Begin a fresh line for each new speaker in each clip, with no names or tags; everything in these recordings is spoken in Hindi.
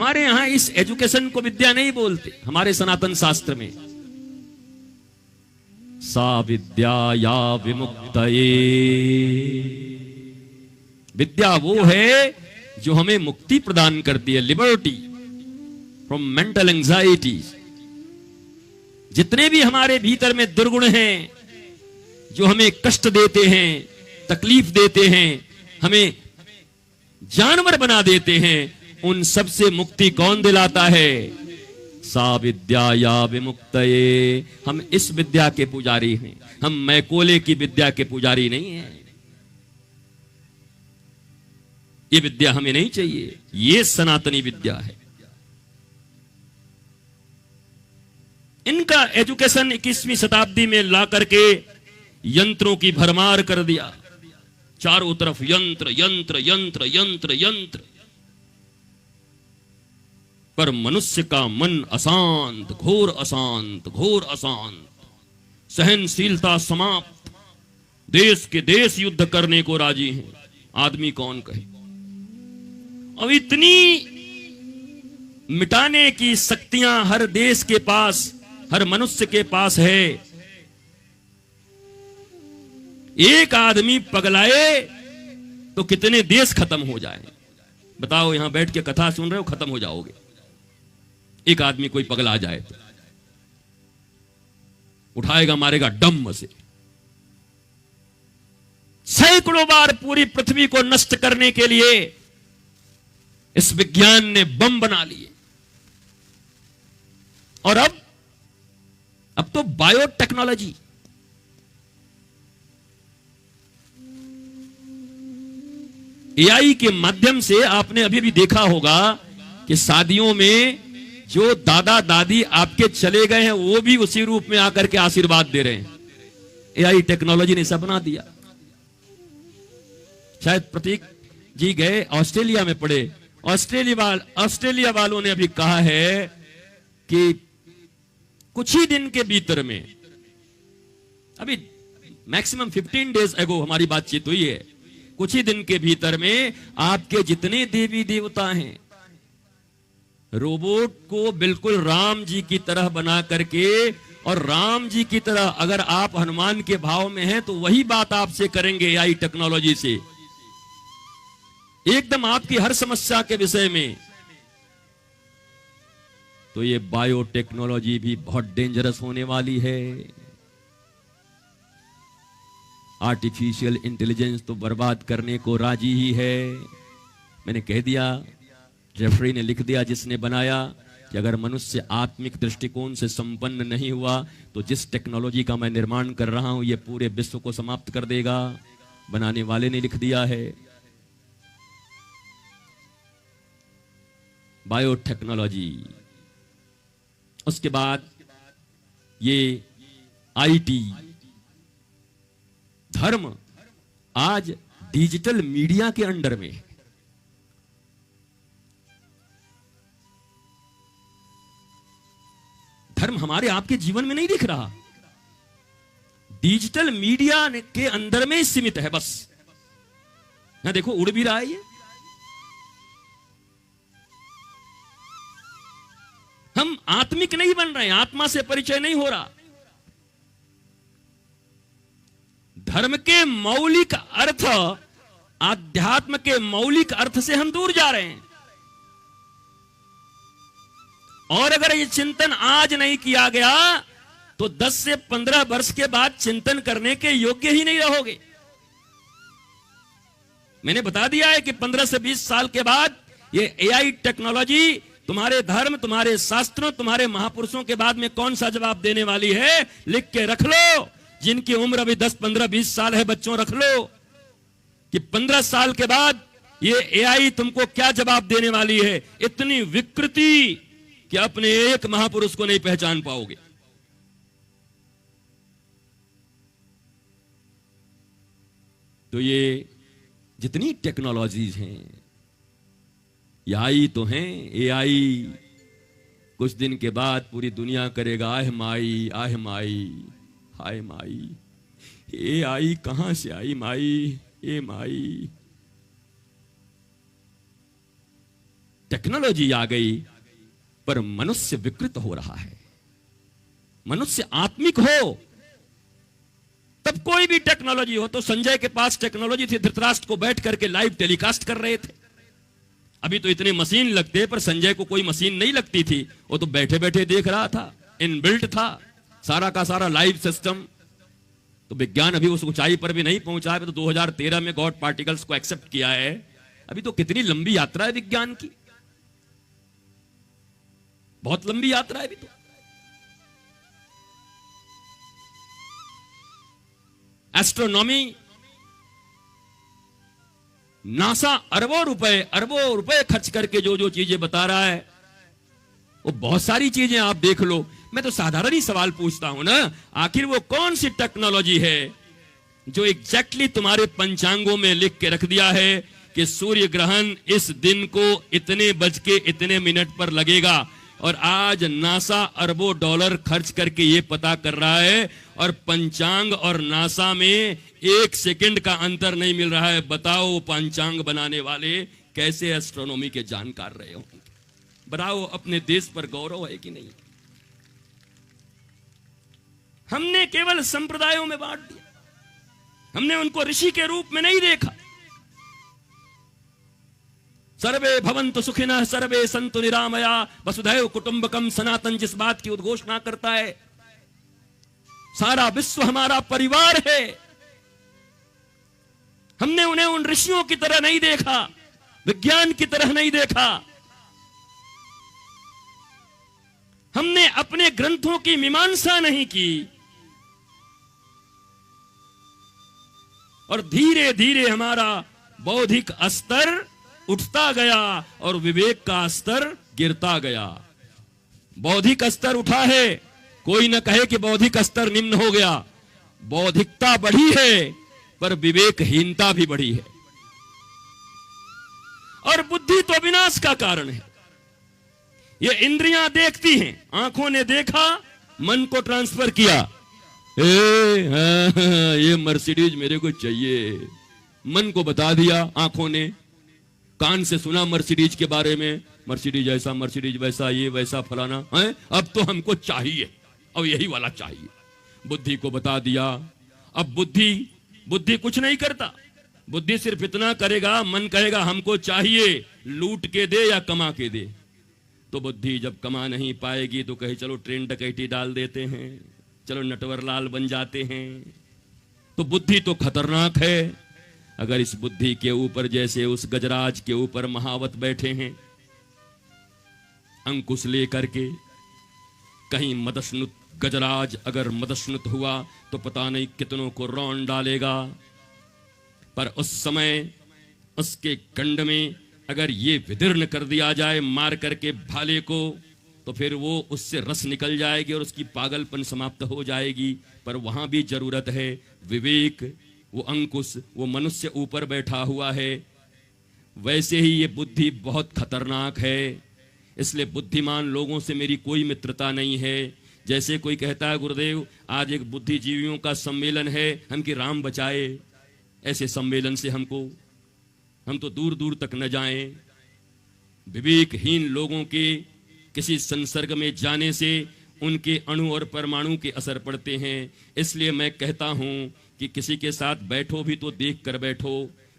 हमारे यहां इस एजुकेशन को विद्या नहीं बोलते, हमारे सनातन शास्त्र में सा विद्या या विमुक्तये, विद्या वो है जो हमें मुक्ति प्रदान करती है, लिबर्टी फ्रॉम मेंटल एंजाइटी। जितने भी हमारे भीतर में दुर्गुण हैं जो हमें कष्ट देते हैं, तकलीफ देते हैं, हमें जानवर बना देते हैं, उन सब से मुक्ति कौन दिलाता है? सा विद्या या विमुक्तये। हम इस विद्या के पुजारी हैं, हम मैकोले की विद्या के पुजारी नहीं हैं। ये विद्या हमें नहीं चाहिए, ये सनातनी विद्या है। इनका एजुकेशन 21वीं शताब्दी में ला करके यंत्रों की भरमार कर दिया, चारों तरफ यंत्र यंत्र यंत्र यंत्र यंत्र। पर मनुष्य का मन अशांत, घोर अशांत, घोर अशांत, सहनशीलता समाप्त, देश के देश युद्ध करने को राजी हैं। आदमी कौन कहे? अब इतनी मिटाने की शक्तियां हर देश के पास, हर मनुष्य के पास है। एक आदमी पगलाए तो कितने देश खत्म हो जाए? बताओ, यहां बैठ के कथा सुन रहे हो, खत्म हो जाओगे। एक आदमी कोई पगला जाए तो उठाएगा, मारेगा डम से। सैकड़ों बार पूरी पृथ्वी को नष्ट करने के लिए इस विज्ञान ने बम बना लिए। और अब तो बायोटेक्नोलॉजी, एआई के माध्यम से आपने अभी भी देखा होगा कि शादियों में जो दादा दादी आपके चले गए हैं वो भी उसी रूप में आकर के आशीर्वाद दे रहे हैं। एआई टेक्नोलॉजी ने सब बना दिया। शायद प्रतीक जी गए ऑस्ट्रेलिया में पढ़े, ऑस्ट्रेलिया वालों ने अभी कहा है कि कुछ ही दिन के भीतर में, अभी मैक्सिमम 15 डेज एगो हमारी बातचीत हुई है, कुछ ही दिन के भीतर में आपके जितने देवी देवता हैं, रोबोट को बिल्कुल राम जी की तरह बना करके, और राम जी की तरह अगर आप हनुमान के भाव में हैं तो वही बात आपसे करेंगे एआई टेक्नोलॉजी से, एकदम आपकी हर समस्या के विषय में। तो ये बायोटेक्नोलॉजी भी बहुत डेंजरस होने वाली है। आर्टिफिशियल इंटेलिजेंस तो बर्बाद करने को राजी ही है। मैंने कह दिया, जेफरी ने लिख दिया, जिसने बनाया, कि अगर मनुष्य आत्मिक दृष्टिकोण से संपन्न नहीं हुआ तो जिस टेक्नोलॉजी का मैं निर्माण कर रहा हूं यह पूरे विश्व को समाप्त कर देगा। बनाने वाले ने लिख दिया है। बायोटेक्नोलॉजी, उसके बाद ये आईटी, धर्म आज डिजिटल मीडिया के अंडर में है। धर्म हमारे आपके जीवन में नहीं दिख रहा, डिजिटल मीडिया के अंदर में सीमित है बस। ना देखो उड़ भी रहा है ये। हम आत्मिक नहीं बन रहे हैं, आत्मा से परिचय नहीं हो रहा। धर्म के मौलिक अर्थ, आध्यात्म के मौलिक अर्थ से हम दूर जा रहे हैं। और अगर ये चिंतन आज नहीं किया गया तो 10 से 15 वर्ष के बाद चिंतन करने के योग्य ही नहीं रहोगे। मैंने बता दिया है कि 15 से 20 साल के बाद ये एआई टेक्नोलॉजी तुम्हारे धर्म, तुम्हारे शास्त्रों, तुम्हारे महापुरुषों के बाद में कौन सा जवाब देने वाली है, लिख के रख लो। जिनकी उम्र अभी 10, 15, 20 साल है, बच्चों रख लो कि 15 साल के बाद ये एआई तुमको क्या जवाब देने वाली है। इतनी विकृति कि अपने एक महापुरुष को नहीं पहचान पाओगे। तो ये जितनी टेक्नोलॉजीज हैं, एआई तो हैं। एआई कुछ दिन के बाद पूरी दुनिया करेगा आह माई, आह माई, हाय माई, एआई कहां से आई माई, ए माई। टेक्नोलॉजी आ गई, पर मनुष्य विकृत हो रहा है। मनुष्य आत्मिक हो तब कोई भी टेक्नोलॉजी हो। तो संजय के पास टेक्नोलॉजी थी, धृतराष्ट्र को बैठ करके लाइव टेलीकास्ट कर रहे थे। अभी तो इतने मशीन लगते, पर संजय को कोई मशीन नहीं लगती थी, वो तो बैठे बैठे देख रहा था, इनबिल्ट था सारा का सारा लाइव सिस्टम। तो विज्ञान अभी उस ऊंचाई पर भी नहीं पहुंचा है। तो 2013 में गॉड पार्टिकल्स को एक्सेप्ट किया है। अभी तो कितनी लंबी यात्रा है विज्ञान की, बहुत लंबी यात्रा है अभी तो। एस्ट्रोनॉमी, नासा अरबों रुपए खर्च करके जो जो चीजें बता रहा है, वो बहुत सारी चीजें आप देख लो। मैं तो साधारण ही सवाल पूछता हूं ना, आखिर वो कौन सी टेक्नोलॉजी है जो एग्जैक्टली तुम्हारे पंचांगों में लिख के रख दिया है कि सूर्य ग्रहण इस दिन को इतने बज के इतने मिनट पर लगेगा, और आज नासा अरबों डॉलर खर्च करके ये पता कर रहा है, और पंचांग और नासा में 1 सेकंड का अंतर नहीं मिल रहा है। बताओ पंचांग बनाने वाले कैसे एस्ट्रोनॉमी के जानकार रहे होंगे? बताओ अपने देश पर गौरव है कि नहीं? हमने केवल संप्रदायों में बांट दिया, हमने उनको ऋषि के रूप में नहीं देखा। सर्वे भवन्तु सुखिनः सर्वे सन्तु निरामया वसुधैव कुटुंबकम सनातन जिस बात की उद्घोषणा करता है, सारा विश्व हमारा परिवार है। हमने उन्हें उन ऋषियों की तरह नहीं देखा, विज्ञान की तरह नहीं देखा। हमने अपने ग्रंथों की मीमांसा नहीं की, और धीरे धीरे हमारा बौद्धिक स्तर उठता गया और विवेक का स्तर गिरता गया। बौद्धिक स्तर उठा है, कोई न कहे कि बौद्धिक स्तर निम्न हो गया। बौद्धिकता बढ़ी है, पर विवेकहीनता भी बढ़ी है। और बुद्धि तो विनाश का कारण है। ये इंद्रियां देखती हैं, आंखों ने देखा, मन को ट्रांसफर किया, ये मर्सिडीज मेरे को चाहिए, मन को बता दिया आंखों ने, कान से सुना मर्सिडीज के बारे में, मर्सिडीज ऐसा, मर्सिडीज वैसा, ये वैसा फलाना है, अब तो हमको चाहिए, अब यही वाला चाहिए। बुद्धि को बता दिया। अब बुद्धि कुछ नहीं करता, बुद्धि सिर्फ इतना करेगा, मन कहेगा हमको चाहिए, लूट के दे या कमा के दे। तो बुद्धि जब कमा नहीं पाएगी तो कहे चलो ट्रेन डकैती डाल देते हैं, चलो नटवर लाल बन जाते हैं। तो बुद्धि तो खतरनाक है। अगर इस बुद्धि के ऊपर जैसे उस गजराज के ऊपर महावत बैठे हैं, अंकुश लेकर के, कहीं मदस्नुत गजराज अगर मदस्नुत हुआ तो पता नहीं कितनों को रौन डालेगा। पर उस समय उसके कंड में अगर ये विदीर्ण कर दिया जाए मार करके भाले को, तो फिर वो उससे रस निकल जाएगी और उसकी पागलपन समाप्त हो जाएगी। पर वहां भी जरूरत है विवेक। वो अंकुश, वो मनुष्य ऊपर बैठा हुआ है। वैसे ही ये बुद्धि बहुत खतरनाक है। इसलिए बुद्धिमान लोगों से मेरी कोई मित्रता नहीं है। जैसे कोई कहता है गुरुदेव आज एक बुद्धिजीवियों का सम्मेलन है, हम कि राम बचाए, ऐसे सम्मेलन से हम तो दूर दूर तक न जाएं। विवेकहीन लोगों के किसी संसर्ग में जाने से उनके अणु और परमाणु के असर पड़ते हैं। इसलिए मैं कहता हूं कि किसी के साथ बैठो भी तो देख कर बैठो।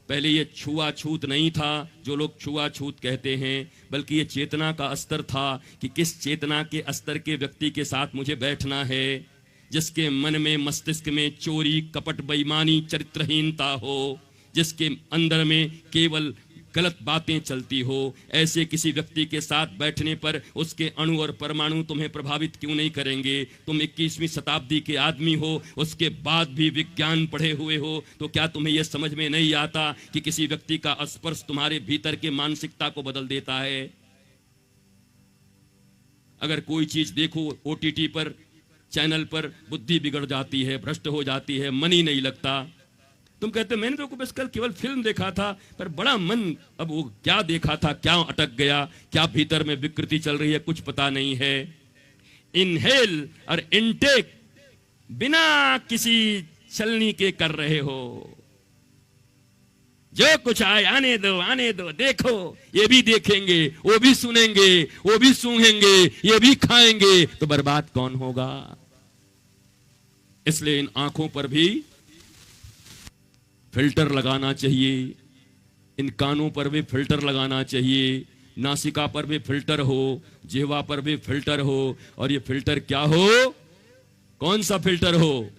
पहले ये छुआछूत नहीं था जो लोग छुआछूत कहते हैं, बल्कि ये चेतना का स्तर था कि किस चेतना के स्तर के व्यक्ति के साथ मुझे बैठना है, जिसके मन में मस्तिष्क में चोरी कपट बेईमानी चरित्रहीनता हो, जिसके अंदर में केवल गलत बातें चलती हो। ऐसे किसी व्यक्ति के साथ बैठने पर उसके अणु और परमाणु तुम्हें प्रभावित क्यों नहीं करेंगे? तुम 21वीं शताब्दी के आदमी हो, उसके बाद भी विज्ञान पढ़े हुए हो, तो क्या तुम्हें यह समझ में नहीं आता कि किसी व्यक्ति का स्पर्श तुम्हारे भीतर के मानसिकता को बदल देता है? अगर कोई चीज देखो OTT पर, चैनल पर, बुद्धि बिगड़ जाती है, भ्रष्ट हो जाती है, मन ही नहीं लगता। तुम कहते मैंने तो बस कल केवल फिल्म देखा था, पर बड़ा मन, अब वो क्या देखा था, क्या अटक गया, क्या भीतर में विकृति चल रही है, कुछ पता नहीं है। इनहेल और इनटेक बिना किसी छलनी के कर रहे हो। जो कुछ आए आने दो, देखो ये भी देखेंगे, वो भी सुनेंगे, वो भी सूंघेंगे, ये भी खाएंगे, तो बर्बाद कौन होगा? इसलिए इन आंखों पर भी फिल्टर लगाना चाहिए, इन कानों पर भी फिल्टर लगाना चाहिए, नासिका पर भी फिल्टर हो, जिह्वा पर भी फिल्टर हो। और ये फिल्टर क्या हो? कौन सा फिल्टर हो?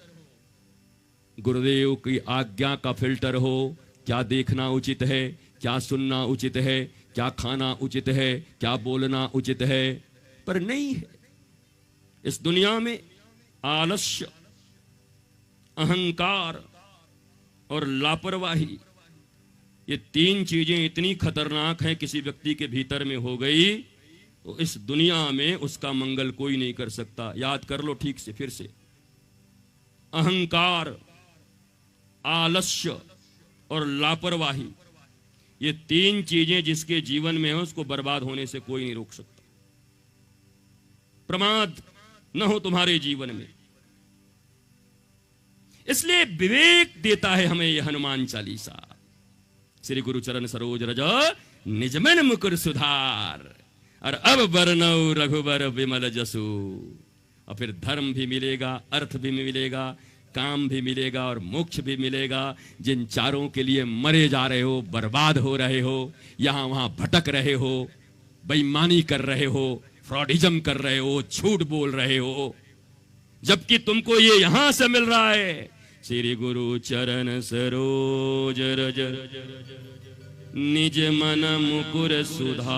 गुरुदेव की आज्ञा का फिल्टर हो। क्या देखना उचित है, क्या सुनना उचित है, क्या खाना उचित है, क्या बोलना उचित है, पर नहीं है। इस दुनिया में आलस्य, अहंकार और लापरवाही, ये तीन चीजें इतनी खतरनाक हैं, किसी व्यक्ति के भीतर में हो गई तो इस दुनिया में उसका मंगल कोई नहीं कर सकता। याद कर लो ठीक से, फिर से। अहंकार, आलस्य और लापरवाही, ये तीन चीजें जिसके जीवन में हो उसको बर्बाद होने से कोई नहीं रोक सकता। प्रमाद न हो तुम्हारे जीवन में। इसलिए विवेक देता है हमें यह हनुमान चालीसा। श्री गुरु चरण सरोज रज निजमन मुकुर सुधार, और अब बरनौ रघुबर विमल जसु। और फिर धर्म भी मिलेगा, अर्थ भी मिलेगा, काम भी मिलेगा और मोक्ष भी मिलेगा। जिन चारों के लिए मरे जा रहे हो, बर्बाद हो रहे हो, यहां वहां भटक रहे हो, बेईमानी कर रहे हो, फ्रॉडिज्म कर रहे हो, झूठ बोल रहे हो, जबकि तुमको ये यहां से मिल रहा है। श्री गुरु चरण सरोज रज निज मन मुकुर सुधारे,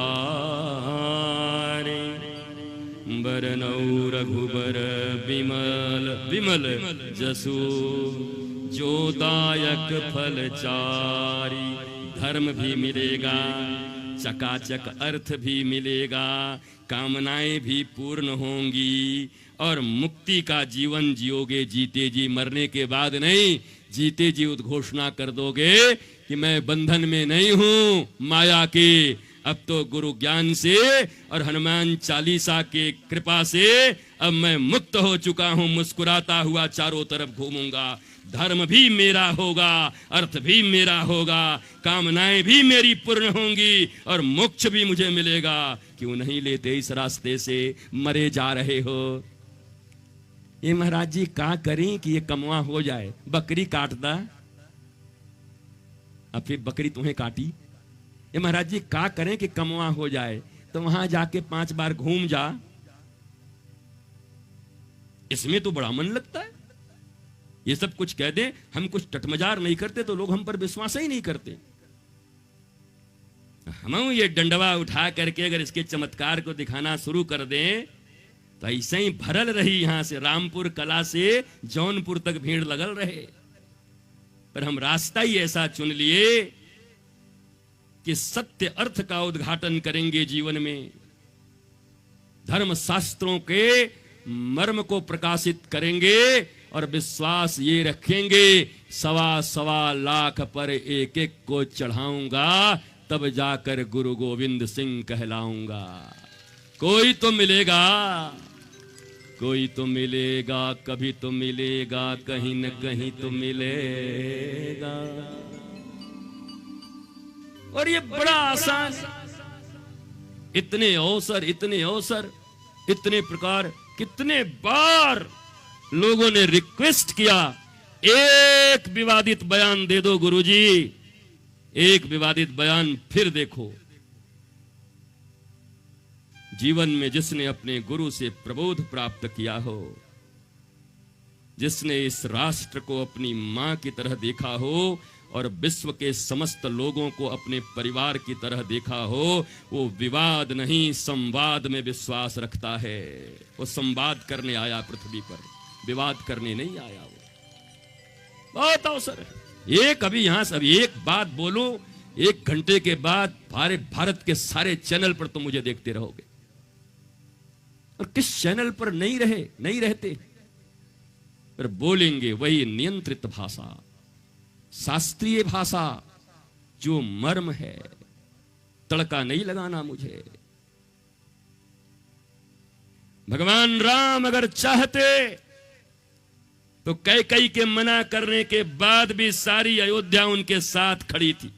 बरनौ रघुबर विमल विमल जसु, जो दायक फल चारी। धर्म भी मिलेगा, चकाचक अर्थ भी मिलेगा, कामनाएं भी पूर्ण होंगी और मुक्ति का जीवन जियोगे जीते जी। मरने के बाद नहीं, जीते जी उद्घोषणा कर दोगे कि मैं बंधन में नहीं हूं माया के। अब तो गुरु ज्ञान से और हनुमान चालीसा के कृपा से अब मैं मुक्त हो चुका हूं, मुस्कुराता हुआ चारों तरफ घूमूंगा। धर्म भी मेरा होगा, अर्थ भी मेरा होगा, कामनाएं भी मेरी पूर्ण होंगी और मोक्ष भी मुझे मिलेगा। क्यों नहीं लेते इस रास्ते से? मरे जा रहे हो। ये महाराज जी क्या करें कि ये कमवा हो जाए? बकरी काटता, अब फिर बकरी तुम्हें काटी। ये महाराज जी क्या करें कि कमवा हो जाए? तो वहां जाके 5 बार घूम जा, इसमें तो बड़ा मन लगता है। ये सब कुछ कह दे, हम कुछ टटमजार नहीं करते तो लोग हम पर विश्वास ही नहीं करते। हम ये डंडवा उठा करके अगर इसके चमत्कार को दिखाना शुरू कर दें तो ऐसे ही भरल रही, यहां से रामपुर कला से जौनपुर तक भीड़ लगल रहे। पर हम रास्ता ही ऐसा चुन लिए कि सत्य अर्थ का उद्घाटन करेंगे जीवन में, धर्म शास्त्रों के मर्म को प्रकाशित करेंगे और विश्वास ये रखेंगे 1.25 लाख पर एक एक को चढ़ाऊंगा, तब जाकर गुरु गोविंद सिंह कहलाऊंगा। कोई तो मिलेगा, कोई तो मिलेगा, कभी तो मिलेगा, कहीं न कहीं तो मिलेगा। और ये बड़ा आसान, इतने अवसर, इतने अवसर, इतने प्रकार, कितने बार लोगों ने रिक्वेस्ट किया, एक विवादित बयान दे दो गुरुजी, एक विवादित बयान फिर देखो। जीवन में जिसने अपने गुरु से प्रबोध प्राप्त किया हो, जिसने इस राष्ट्र को अपनी मां की तरह देखा हो और विश्व के समस्त लोगों को अपने परिवार की तरह देखा हो, वो विवाद नहीं संवाद में विश्वास रखता है। वो संवाद करने आया पृथ्वी पर, विवाद करने नहीं आया। वो बहुत अवसर है। एक अभी यहां से अभी एक बात बोलूं, 1 घंटे के बाद भारत के सारे चैनल पर तुम मुझे देखते रहोगे। और किस चैनल पर नहीं रहते, पर बोलेंगे वही नियंत्रित भाषा, शास्त्रीय भाषा, जो मर्म है। तड़का नहीं लगाना मुझे। भगवान राम अगर चाहते तो कैकेयी के मना करने के बाद भी सारी अयोध्या उनके साथ खड़ी थी।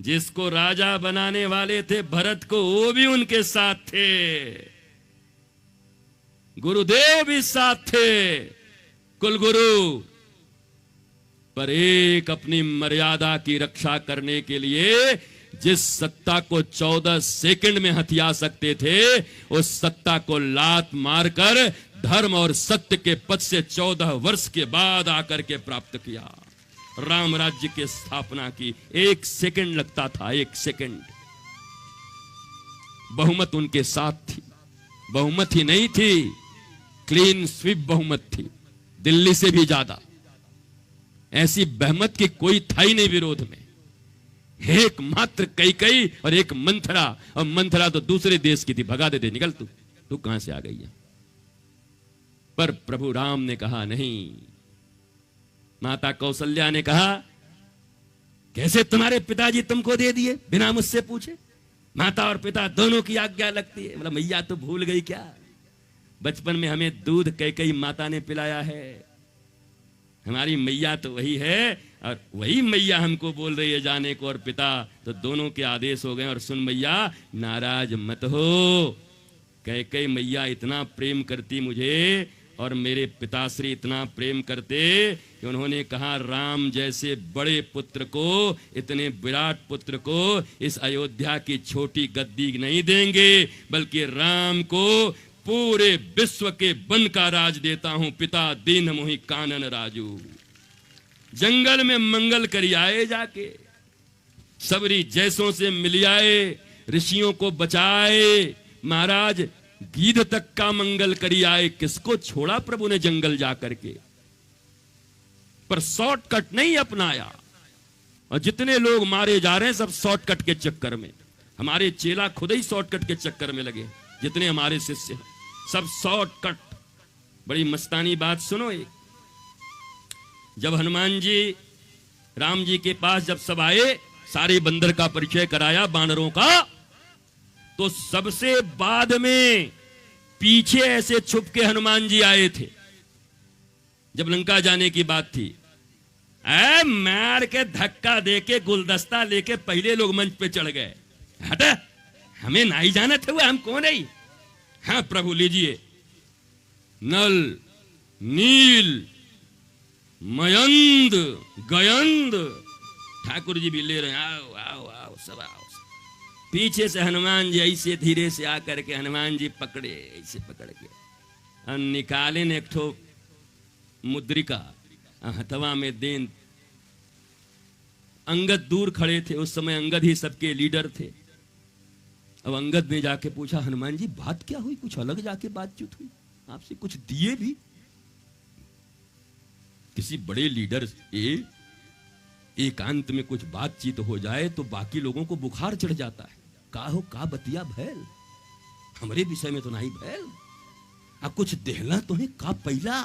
जिसको राजा बनाने वाले थे भरत को, वो भी उनके साथ थे, गुरुदेव भी साथ थे, कुलगुरु। पर एक अपनी मर्यादा की रक्षा करने के लिए जिस सत्ता को 14 सेकंड में हथिया सकते थे, उस सत्ता को लात मारकर धर्म और सत्य के पद से 14 वर्ष के बाद आकर के प्राप्त किया। राम राज्य की स्थापना की। 1 सेकंड लगता था, 1 सेकंड। बहुमत उनके साथ थी। बहुमत ही नहीं थी, क्लीन स्वीप बहुमत थी, दिल्ली से भी ज्यादा। ऐसी बहुमत की कोई था ही नहीं विरोध में। एक मात्र कैकेयी और एक मंथरा, और मंथरा तो दूसरे देश की थी, भगा देते, निकल तू कहां से आ गई है। पर प्रभु राम ने कहा नहीं। माता कौशल्या ने कहा, कैसे तुम्हारे पिताजी तुमको दे दिए बिना मुझसे पूछे? माता और पिता दोनों की आज्ञा लगती है। मतलब मैया तो भूल गई क्या? बचपन में हमें दूध कैकेयी माता ने पिलाया है। हमारी मैया तो वही है, और वही मैया हमको बोल रही है जाने को, और पिता तो दोनों के आदेश हो गए। और सुन मैया, नाराज मत हो। कैकेयी मैया इतना प्रेम करती मुझे, और मेरे पिताश्री इतना प्रेम करते कि उन्होंने कहा, राम जैसे बड़े पुत्र को, इतने विराट पुत्र को इस अयोध्या की छोटी गद्दी नहीं देंगे, बल्कि राम को पूरे विश्व के वन का राज देता हूं। पिता दीन मोहि कानन राजू। जंगल में मंगल करी आए, जाके सबरी जैसों से मिल आए, ऋषियों को बचाए, महाराज गीध तक का मंगल करी आए। किसको छोड़ा प्रभु ने जंगल जाकर के? पर शॉर्टकट नहीं अपनाया। और जितने लोग मारे जा रहे हैं सब शॉर्टकट के चक्कर में। हमारे चेला खुद ही शॉर्टकट के चक्कर में लगे, जितने हमारे शिष्य हैं सब शॉर्टकट। बड़ी मस्तानी बात सुनो। एक जब हनुमान जी राम जी के पास जब सब आए, सारे बंदर का परिचय कराया, बानरों का, तो सबसे बाद में पीछे ऐसे छुप के हनुमान जी आए थे। जब लंका जाने की बात थी, मार के धक्का देके गुलदस्ता लेके पहले लोग मंच पे चढ़ गए। हट, हमें नहीं जाना था, हम कौन है? हाँ प्रभु लीजिए। नल, नील, मयंद, गयंद, ठाकुर जी भी ले रहे हैं। आओ आओ आओ सब आओ। पीछे से हनुमान जी ऐसे धीरे से आकर के हनुमान जी पकड़े, ऐसे पकड़ के और निकाले ने एक ठो मुद्रिका हथवा में देन। अंगद दूर खड़े थे उस समय, अंगद ही सबके लीडर थे। अब अंगद ने जाके पूछा, हनुमान जी बात क्या हुई? कुछ अलग जाके बातचीत हुई, आपसे कुछ दिए भी? किसी बड़े लीडर से एकांत में कुछ बातचीत हो जाए तो बाकी लोगों को बुखार चढ़ जाता है। का हो का बतिया भैल, हमारे विषय में तो नहीं भैल, अब कुछ देहला तो है का पहला।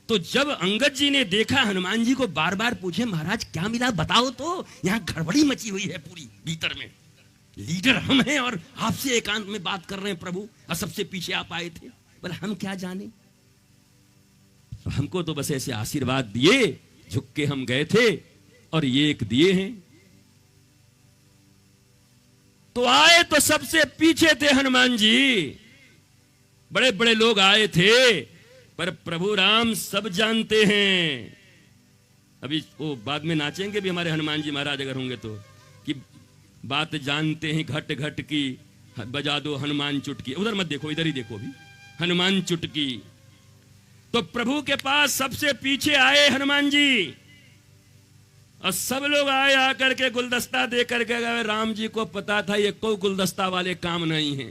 तो जब अंगद जी ने देखा हनुमान जी को बार बार पूछे, महाराज क्या मिला बताओ तो, यहां गड़बड़ी मची हुई है पूरी भीतर में। लीडर हम हैं और आपसे एकांत में बात कर रहे हैं प्रभु, और सबसे पीछे आप आए थे। बोले हम क्या जाने, हमको तो बस ऐसे आशीर्वाद दिए, झुक के हम गए थे और ये एक दिए हैं। तो आए तो सबसे पीछे थे हनुमान जी। बड़े बड़े लोग आए थे, पर प्रभु राम सब जानते हैं। अभी वो बाद में नाचेंगे भी हमारे हनुमान जी महाराज अगर होंगे तो, कि बात जानते हैं घट घट की, बजा दो हनुमान चुटकी। उधर मत देखो, इधर ही देखो भी, हनुमान चुटकी। तो प्रभु के पास सबसे पीछे आए हनुमान जी, और सब लोग आए आकर के गुलदस्ता दे करके गए। राम जी को पता था ये कोई गुलदस्ता वाले काम नहीं है।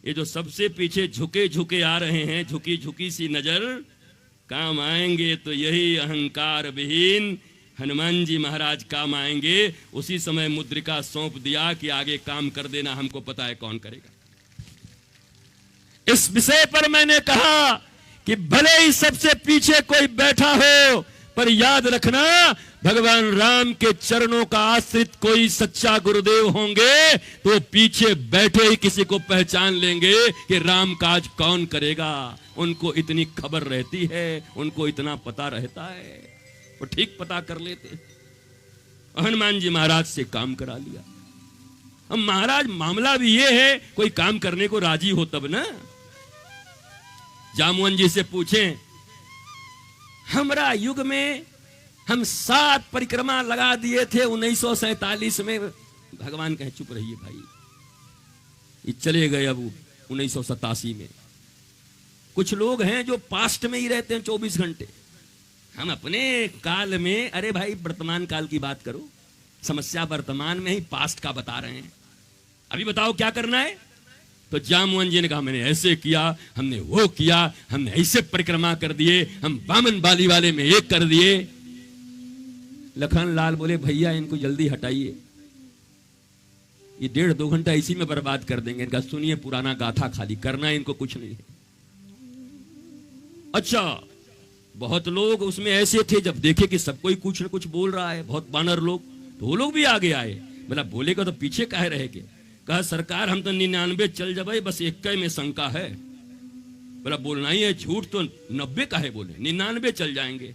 ये जो सबसे पीछे झुके झुके आ रहे हैं, झुकी झुकी सी नजर, काम आएंगे तो यही अहंकार विहीन हनुमान जी महाराज काम आएंगे। उसी समय मुद्रिका सौंप दिया कि आगे काम कर देना, हमको पता है कौन करेगा। इस विषय पर मैंने कहा कि भले ही सबसे पीछे कोई बैठा हो, पर याद रखना भगवान राम के चरणों का आश्रित कोई सच्चा गुरुदेव होंगे तो पीछे बैठे ही किसी को पहचान लेंगे कि राम काज कौन करेगा। उनको इतनी खबर रहती है, उनको इतना पता रहता है, वो ठीक पता कर लेते। हनुमान जी महाराज से काम करा लिया। अब महाराज मामला भी ये है, कोई काम करने को राजी हो तब ना। जामुन जी से पूछें, हमरा युग में हम 7 परिक्रमा लगा दिए थे 1947 में। भगवान कहे चुप रहिए भाई, ये चले गए अब 1987 में। कुछ लोग हैं जो पास्ट में ही रहते हैं 24 घंटे। हम अपने काल में, अरे भाई वर्तमान काल की बात करो, समस्या वर्तमान में ही, पास्ट का बता रहे हैं। अभी बताओ क्या करना है। तो जामुन जी ने कहा मैंने ऐसे किया, हमने वो किया, हमने ऐसे परिक्रमा कर दिए, हम बामन बाली वाले में एक कर दिए। लखन लाल बोले भैया इनको जल्दी हटाइए, ये 1.5-2 घंटा इसी में बर्बाद कर देंगे। इनका सुनिए पुराना गाथा, खाली करना है इनको कुछ नहीं है। अच्छा, बहुत लोग उसमें ऐसे थे जब देखे कि सब कोई कुछ न कुछ बोल रहा है, बहुत बानर लोग, तो वो लोग भी आगे आए। बोला बोलेगा तो पीछे काहे रह के। कहा सरकार हम तो 99 चल जाए, बस 1 में शंका है। बोला बोलना ही है, झूठ तो 90 काहे बोले, 99 चल जाएंगे।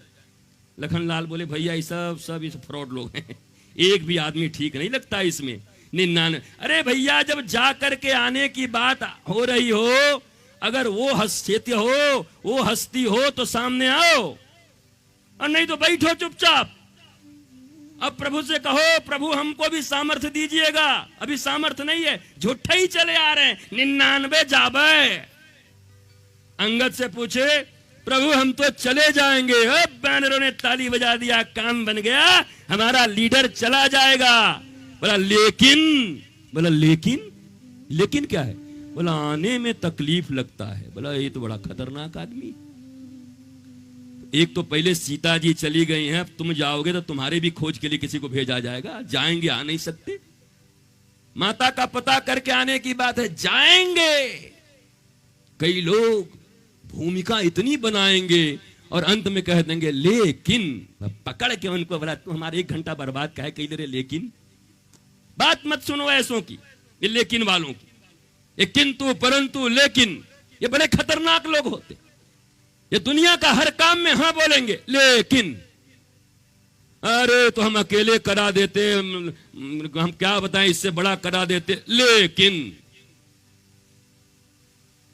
लखनलाल बोले भैया ये सब इस फ्रॉड लोग हैं, एक भी आदमी ठीक नहीं लगता इसमें। 99, अरे भैया जब जा करके आने की बात हो रही हो, अगर वो हस्ती हो, वो हस्ती हो तो सामने आओ, और नहीं तो बैठो चुपचाप। अब प्रभु से कहो प्रभु हमको भी सामर्थ्य दीजिएगा, अभी सामर्थ्य नहीं है, झूठा ही चले आ रहे हैं, 99 जाबे। अंगद से पूछे प्रभु हम तो चले जाएंगे। अब बैनरों ने ताली बजा दिया, काम बन गया, हमारा लीडर चला जाएगा। बोला लेकिन क्या है? बोला आने में तकलीफ लगता है। बोला ये तो बड़ा खतरनाक आदमी। एक तो पहले सीता जी चली गई हैं, अब तुम जाओगे तो तुम्हारे भी खोज के लिए किसी को भेजा जाएगा, जाएंगे आ नहीं सकते। माता का पता करके आने की बात है, जाएंगे। कई लोग भूमिका इतनी बनाएंगे और अंत में कह देंगे लेकिन, पकड़ के उनको बोला तू हमारे 1 घंटा बर्बाद काहे कही दे रहे। लेकिन बात मत सुनो ऐसों की, ये लेकिन वालों की, ये किंतु परंतु लेकिन, ये बड़े खतरनाक लोग होते। ये दुनिया का हर काम में हाँ बोलेंगे लेकिन, अरे तो हम अकेले करा देते, हम क्या बताएं इससे बड़ा करा देते, लेकिन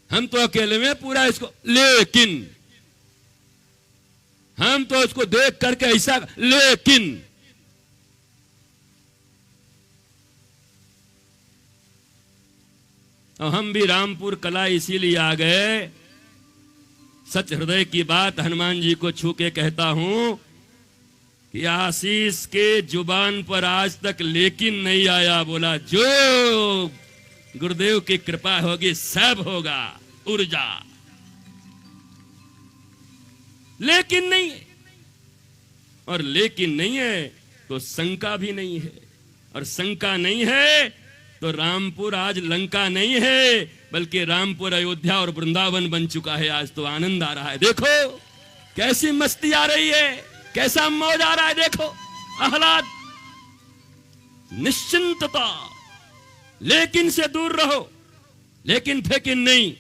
हम तो अकेले में पूरा इसको, लेकिन हम तो इसको देख करके ऐसा, लेकिन और हम भी रामपुर कला इसीलिए आ गए। सच हृदय की बात हनुमान जी को छू के कहता हूं कि आशीष के जुबान पर आज तक लेकिन नहीं आया। बोला जो गुरुदेव की कृपा होगी सब होगा, ऊर्जा। लेकिन नहीं है, और लेकिन नहीं है तो शंका भी नहीं है, और शंका नहीं है तो रामपुर आज लंका नहीं है, बल्कि रामपुर अयोध्या और वृंदावन बन चुका है। आज तो आनंद आ रहा है, देखो कैसी मस्ती आ रही है, कैसा मौज आ रहा है, देखो आह्लाद, निश्चिंतता। लेकिन से दूर रहो, लेकिन फेकिन नहीं।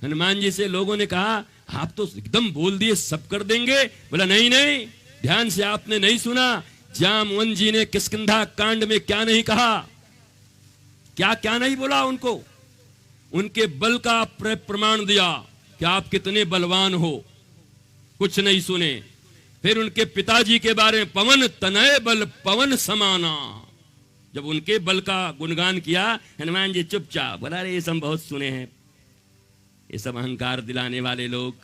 हनुमान जी से लोगों ने कहा आप तो एकदम बोल दिए सब कर देंगे। बोला नहीं नहीं, ध्यान से आपने नहीं सुना। जामवन जी ने किष्किंधा कांड में क्या नहीं कहा, क्या क्या नहीं बोला उनको, उनके बल का प्रमाण दिया कि आप कितने बलवान हो, कुछ नहीं सुने। फिर उनके पिताजी के बारे में पवन तनय बल पवन समाना, जब उनके बल का गुणगान किया हनुमान जी चुपचाप। बोला अरे ये सब बहुत सुने हैं, ये सब अहंकार दिलाने वाले लोग,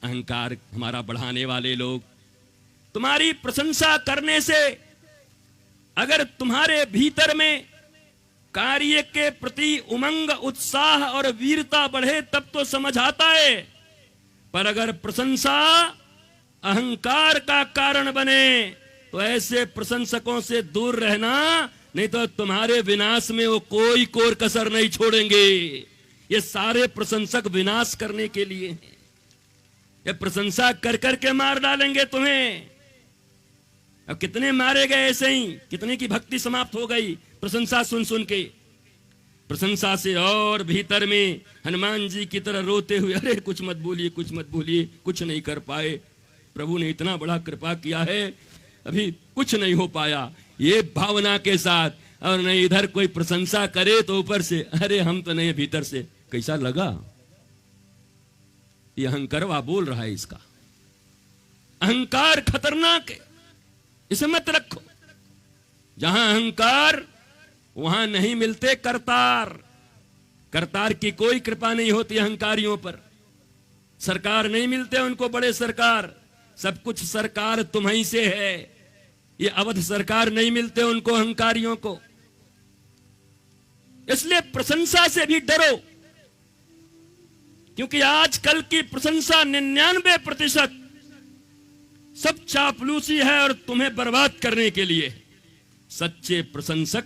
अहंकार हमारा बढ़ाने वाले लोग। तुम्हारी प्रशंसा करने से अगर तुम्हारे भीतर में कार्य के प्रति उमंग, उत्साह और वीरता बढ़े तब तो समझ आता है, पर अगर प्रशंसा अहंकार का कारण बने तो ऐसे प्रशंसकों से दूर रहना, नहीं तो तुम्हारे विनाश में वो कोई कोर कसर नहीं छोड़ेंगे। ये सारे प्रशंसक विनाश करने के लिए हैं, ये प्रशंसा कर करके मार डालेंगे तुम्हें। अब कितने मारे गए ऐसे ही, कितने की भक्ति समाप्त हो गई प्रशंसा सुन सुन के। प्रशंसा से और भीतर में हनुमान जी की तरह रोते हुए, अरे कुछ मत बोलिए, कुछ मत बोलिए, कुछ नहीं कर पाए। प्रभु ने इतना बड़ा कृपा किया है, अभी कुछ नहीं हो पाया, ये भावना के साथ, और नहीं इधर कोई प्रशंसा करे तो ऊपर से अरे हम तो नहीं, भीतर से कैसा लगा। ये अहंकारवा बोल रहा है, इसका अहंकार खतरनाक है, इसे मत रखो। जहां अहंकार वहां नहीं मिलते करतार। करतार की कोई कृपा नहीं होती अहंकारियों पर। सरकार नहीं मिलते उनको बड़े सरकार, सब कुछ सरकार तुम्हीं से है। ये अवध सरकार नहीं मिलते उनको अहंकारियों को। इसलिए प्रशंसा से भी डरो, क्योंकि आजकल की प्रशंसा 99% सब चापलूसी है और तुम्हें बर्बाद करने के लिए। सच्चे प्रशंसक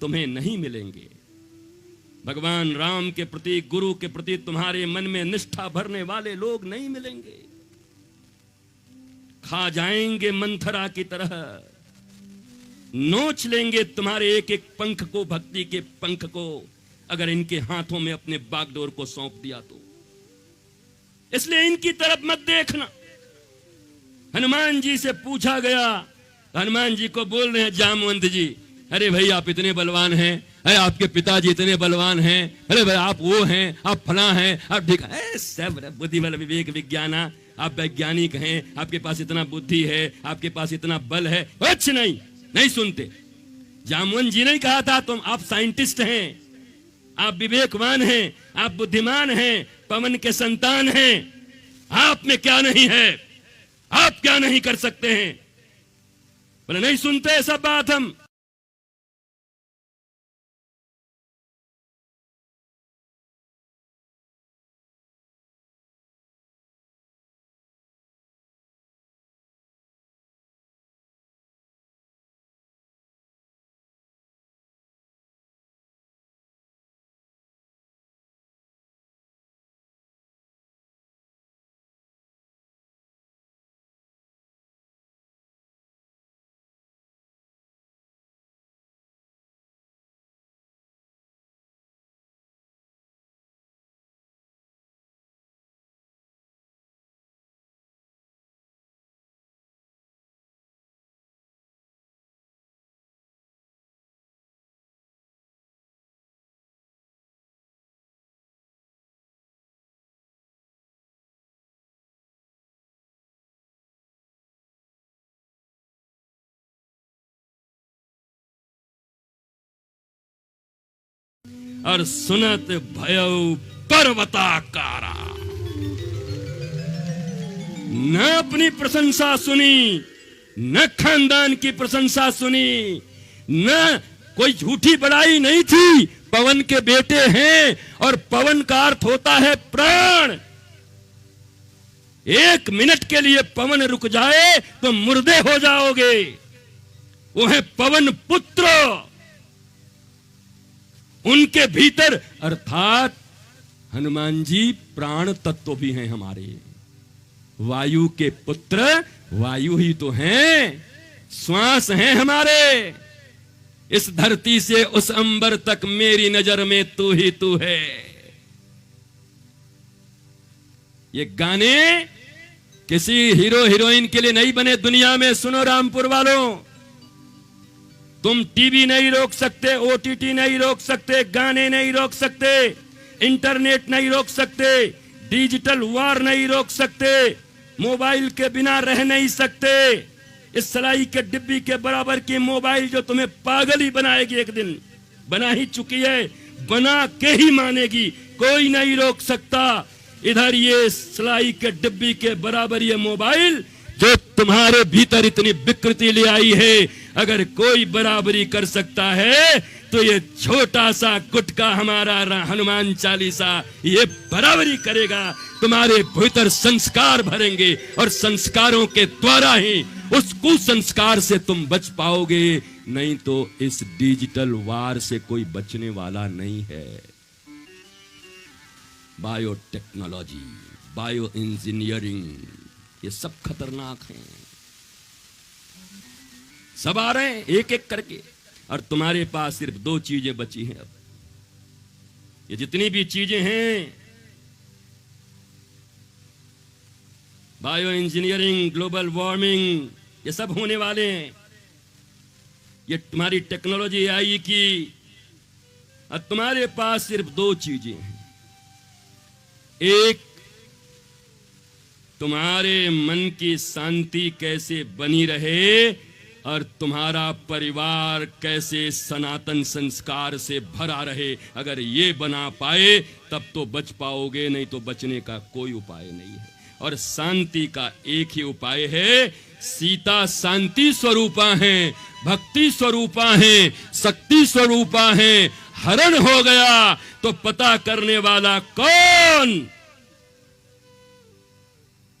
तुम्हें नहीं मिलेंगे। भगवान राम के प्रति, गुरु के प्रति तुम्हारे मन में निष्ठा भरने वाले लोग नहीं मिलेंगे। खा जाएंगे मंथरा की तरह, नोच लेंगे तुम्हारे एक एक पंख को, भक्ति के पंख को, अगर इनके हाथों में अपने बागडोर को सौंप दिया तो। इसलिए इनकी तरफ मत देखना। हनुमान जी से पूछा गया, हनुमान जी को बोल रहे हैं जामवंत जी, अरे भाई आप इतने बलवान हैं, अरे आपके पिताजी इतने बलवान हैं, अरे भाई आप वो हैं, आप फला हैं, आप ठीक है, सब बुद्धि बल विवेक विज्ञान, आप वैज्ञानिक हैं, आपके पास इतना बुद्धि है, आपके पास इतना बल है, कुछ नहीं सुनते। जामवंत जी ने कहा था तुम आप साइंटिस्ट हैं, आप विवेकवान हैं, आप बुद्धिमान हैं, पवन के संतान हैं, आप में क्या नहीं है, आप क्या नहीं कर सकते हैं। बोले नहीं सुनते सब बात हम। और सुनत भयउ पर्वताकारा। न अपनी प्रशंसा सुनी, न खानदान की प्रशंसा सुनी, न कोई झूठी बड़ाई नहीं थी। पवन के बेटे हैं, और पवन का अर्थ होता है प्राण। 1 मिनट के लिए पवन रुक जाए तो मुर्दे हो जाओगे। वो है पवन पुत्र। उनके भीतर अर्थात हनुमान जी प्राण तत्व भी हैं हमारे। वायु के पुत्र वायु ही तो हैं, श्वास हैं हमारे। इस धरती से उस अंबर तक मेरी नजर में तू ही तू है। ये गाने किसी हीरो हीरोइन के लिए नहीं बने दुनिया में। सुनो रामपुर वालों, तुम टीवी नहीं रोक सकते, ओटीटी नहीं रोक सकते, गाने नहीं रोक सकते, इंटरनेट नहीं रोक सकते, डिजिटल वार नहीं रोक सकते, मोबाइल के बिना रह नहीं सकते। इस सलाई के डिब्बी के बराबर की मोबाइल जो तुम्हें पागल ही बनाएगी, एक दिन बना ही चुकी है, बना के ही मानेगी, कोई नहीं रोक सकता। इधर ये सलाई के डिब्बी के बराबर ये मोबाइल जो तुम्हारे भीतर इतनी विकृति ले आई है, अगर कोई बराबरी कर सकता है तो ये छोटा सा गुटका हमारा हनुमान चालीसा ये बराबरी करेगा। तुम्हारे भीतर संस्कार भरेंगे और संस्कारों के द्वारा ही उस कुसंस्कार से तुम बच पाओगे, नहीं तो इस डिजिटल वार से कोई बचने वाला नहीं है। बायोटेक्नोलॉजी, बायो इंजीनियरिंग, ये सब खतरनाक हैं। सब आ रहे हैं एक एक करके, और तुम्हारे पास सिर्फ 2 चीजें बची हैं। अब ये जितनी भी चीजें हैं, बायो इंजीनियरिंग, ग्लोबल वार्मिंग, ये सब होने वाले हैं। ये तुम्हारी टेक्नोलॉजी आई की, और तुम्हारे पास सिर्फ दो चीजें हैं। एक, तुम्हारे मन की शांति कैसे बनी रहे और तुम्हारा परिवार कैसे सनातन संस्कार से भरा रहे। अगर ये बना पाए तब तो बच पाओगे, नहीं तो बचने का कोई उपाय नहीं है। और शांति का एक ही उपाय है, सीता शांति स्वरूपा हैं, भक्ति स्वरूपा हैं, शक्ति स्वरूपा हैं। हरण हो गया तो पता करने वाला कौन?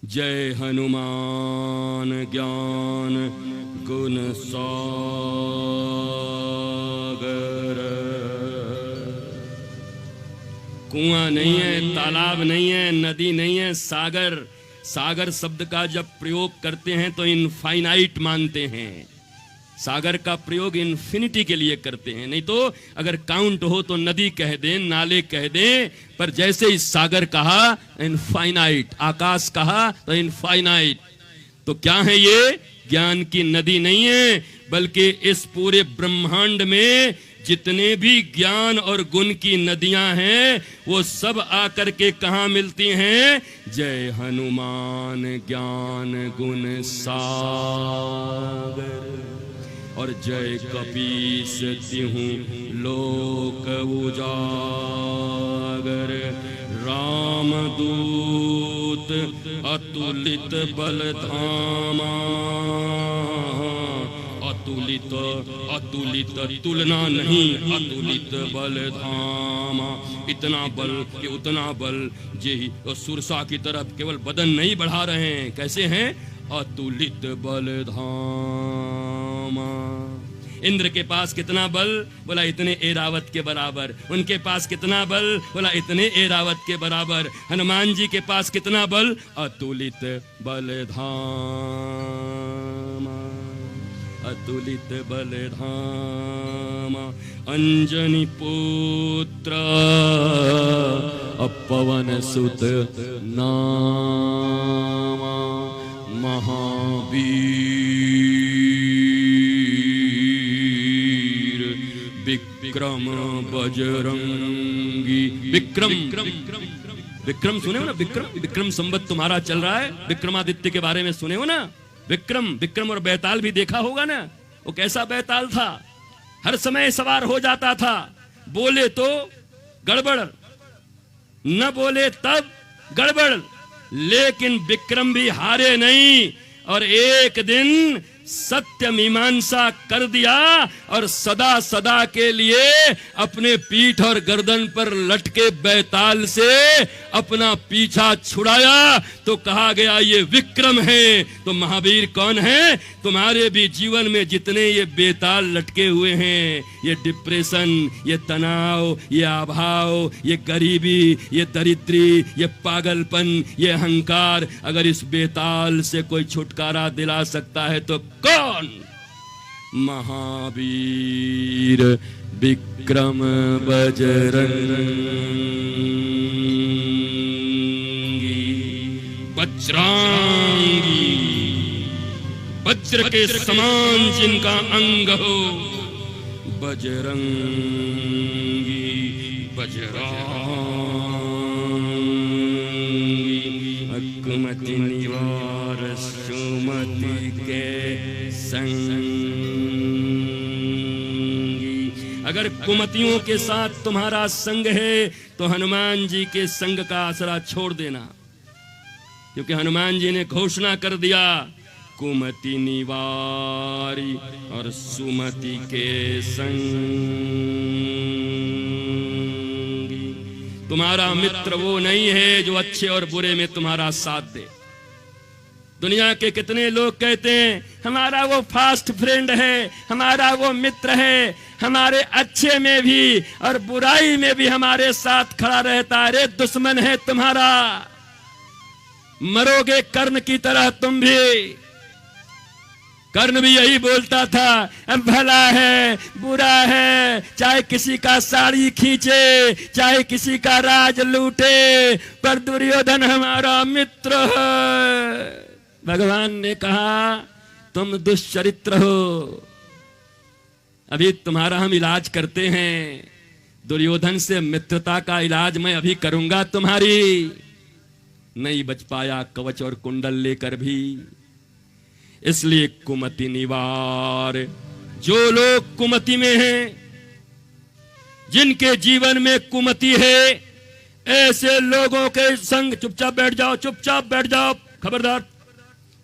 जय हनुमान ज्ञान गुण सागर। कुआं नहीं है, तालाब नहीं है, नदी नहीं है, सागर। सागर शब्द का जब प्रयोग करते हैं तो इनफाइनाइट मानते हैं। सागर का प्रयोग इन्फिनिटी के लिए करते हैं, नहीं तो अगर काउंट हो तो नदी कह दें, नाले कह दें, पर जैसे इस सागर कहा इनफाइनाइट, आकाश कहा तो इनफाइनाइट। तो क्या है ये? ज्ञान की नदी नहीं है, बल्कि इस पूरे ब्रह्मांड में जितने भी ज्ञान और गुण की नदियां हैं वो सब आकर के कहां मिलती हैं? जय हनुमान ज्ञान गुण सागर और जय कपीस तिहु लोक उजागर। रामदूत अतुलित बल धामा, अतुलित अतुलित तुलना नहीं, अतुलित बल धामा। इतना बल कि उतना बल, यही सुरसा की तरफ केवल बदन नहीं बढ़ा रहे हैं, कैसे हैं? अतुलित बल धामा। इंद्र के पास कितना बल? बोला इतने एरावत के बराबर। उनके पास कितना बल? बोला इतने एरावत के बराबर। हनुमान जी के पास कितना बल? अतुलित बल धामा, अतुलित बल धामा। अंजनी पुत्र अपवन सुत नामा, महावीर विक्रम बजरंगी। विक्रम विक्रम सुने हो ना? विक्रम संवत तुम्हारा चल रहा है। विक्रमादित्य के बारे में सुने हो ना? विक्रम और बैताल भी देखा होगा ना। वो कैसा बैताल था, हर समय सवार हो जाता था। बोले तो गड़बड़, न बोले तब गड़बड़, लेकिन विक्रम भी हारे नहीं और एक दिन सत्य मीमांसा कर दिया और सदा सदा के लिए अपने पीठ और गर्दन पर लटके बैताल से अपना पीछा छुड़ाया। तो कहा गया ये विक्रम है। तो महावीर कौन है? तुम्हारे भी जीवन में जितने ये बेताल लटके हुए हैं, ये डिप्रेशन, ये तनाव, ये अभाव, ये गरीबी, ये दरिद्री, ये पागलपन, ये अहंकार, अगर इस बेताल से कोई छुटकारा दिला सकता है तो कौन? महावीर विक्रम बजरंगी। वज्रांगी, वज्र के समान जिनका अंग हो, बजरंगी बजरंगी। अकुमति निवार सुमति के संगी। अगर कुमतियों के साथ तुम्हारा संग है तो हनुमान जी के संग का आसरा छोड़ देना, क्योंकि हनुमान जी ने घोषणा कर दिया कुमति निवारी और सुमति के संगी। तुम्हारा मित्र वो नहीं है जो अच्छे और बुरे में तुम्हारा साथ दे। दुनिया के कितने लोग कहते हैं हमारा वो फास्ट फ्रेंड है, हमारा वो मित्र है, हमारे अच्छे में भी और बुराई में भी हमारे साथ खड़ा रहता है। अरे दुश्मन है तुम्हारा, मरोगे कर्ण की तरह तुम भी। कर्ण भी यही बोलता था, अब भला है बुरा है, चाहे किसी का साड़ी खींचे, चाहे किसी का राज लूटे, पर दुर्योधन हमारा मित्र है। भगवान ने कहा तुम दुष्चरित्र हो। अभी तुम्हारा हम इलाज करते हैं, दुर्योधन से मित्रता का इलाज मैं अभी करूंगा तुम्हारी। नहीं बच पाया कवच और कुंडल लेकर भी, इसलिए कुमति निवार। जो लोग कुमति में हैं, जिनके जीवन में कुमति है, ऐसे लोगों के संग चुपचाप बैठ जाओ, चुपचाप बैठ जाओ, खबरदार।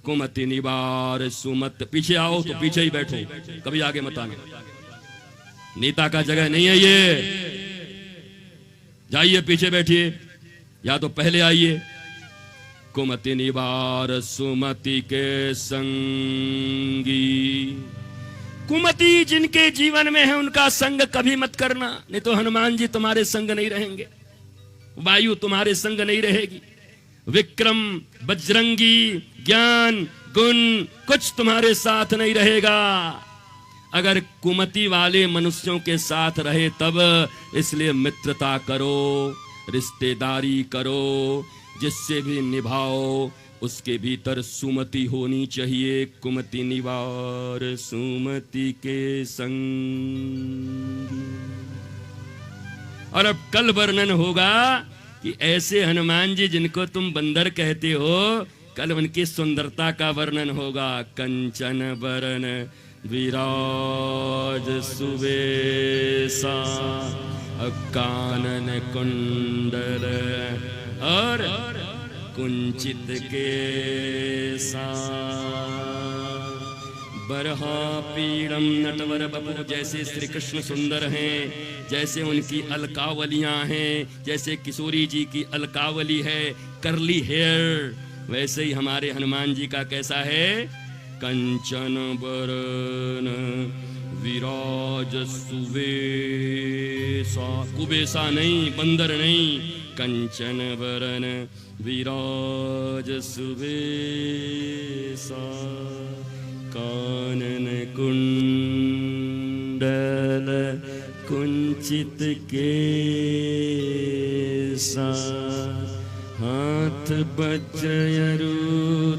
कुमति निवार सुमत, पीछे आओ तो पीछे ही बैठो, कभी आगे मत आना, नेता का जगह नहीं है ये। जाइए पीछे बैठिए, या तो पहले आइए। कुमति निवार सुमति के संगी। कुमति जिनके जीवन में है उनका संग कभी मत करना, नहीं तो हनुमान जी तुम्हारे संग नहीं रहेंगे, वायु तुम्हारे संग नहीं रहेगी, विक्रम बजरंगी ज्ञान गुण कुछ तुम्हारे साथ नहीं रहेगा अगर कुमति वाले मनुष्यों के साथ रहे तब। इसलिए मित्रता करो, रिश्तेदारी करो, जिससे भी निभाओ उसके भीतर सुमति होनी चाहिए। कुमति निवार सुमति के संग। और अब कल वर्णन होगा कि ऐसे हनुमान जी जिनको तुम बंदर कहते हो, कल उनकी सुंदरता का वर्णन होगा। कंचन बरन विराज सुबेसा, कानन कुंडल और कुंचित केसा, बरहा पीड़म नटवर बपु। जैसे श्री कृष्ण सुंदर हैं, जैसे उनकी अलकावलियां हैं, जैसे किशोरी जी की अलकावली है करली हेयर, वैसे ही हमारे हनुमान जी का कैसा है। कंचन बरन विराज सुबेसा, कुबेसा नहीं, बंदर नहीं, कंचन बरन विराज सुबेसा, कानन कुंडल कुंचित केसा, हाथ बज्रयरु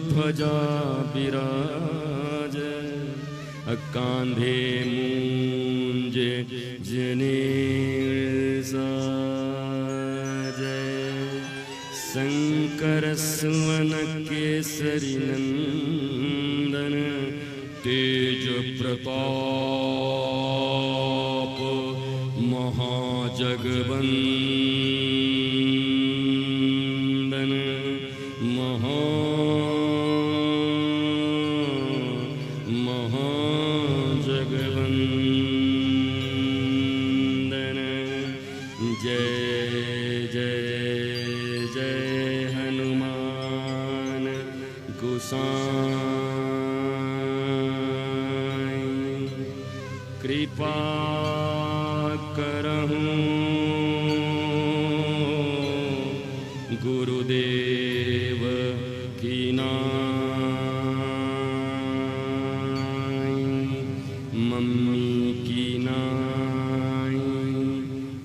ध्वजा विराज, कांधे मूंज जनेऊ साज, शंकर सुवन केसरी नंदन, तेज प्रताप महाजगवंदन, कृपा करहूं गुरुदेव की नाई, मम्मी की नाई,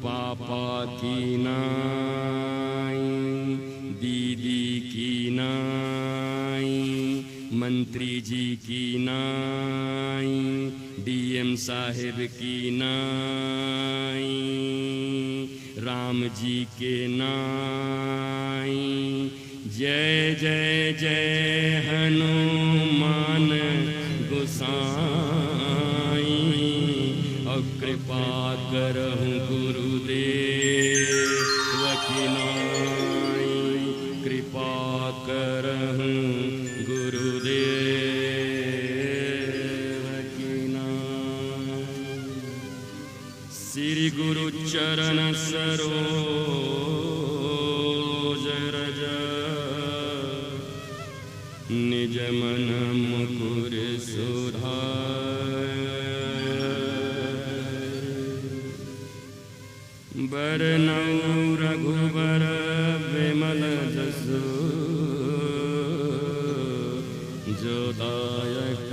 पापा की नाई, दीदी की नाई, मंत्री जी की नाई, डीएम साहिब की नाई, राम जी के नाई। जय जय जय हनुमान गोसाई, और कृपा करहूं गुरुदेव की नाई, कृपा करहूं गुरुदेव की नाई। श्री गुरु चरण सरोज रज, निज मन मुकुर सुधार, बरनउँ रघुबर विमल जसु, जो दायक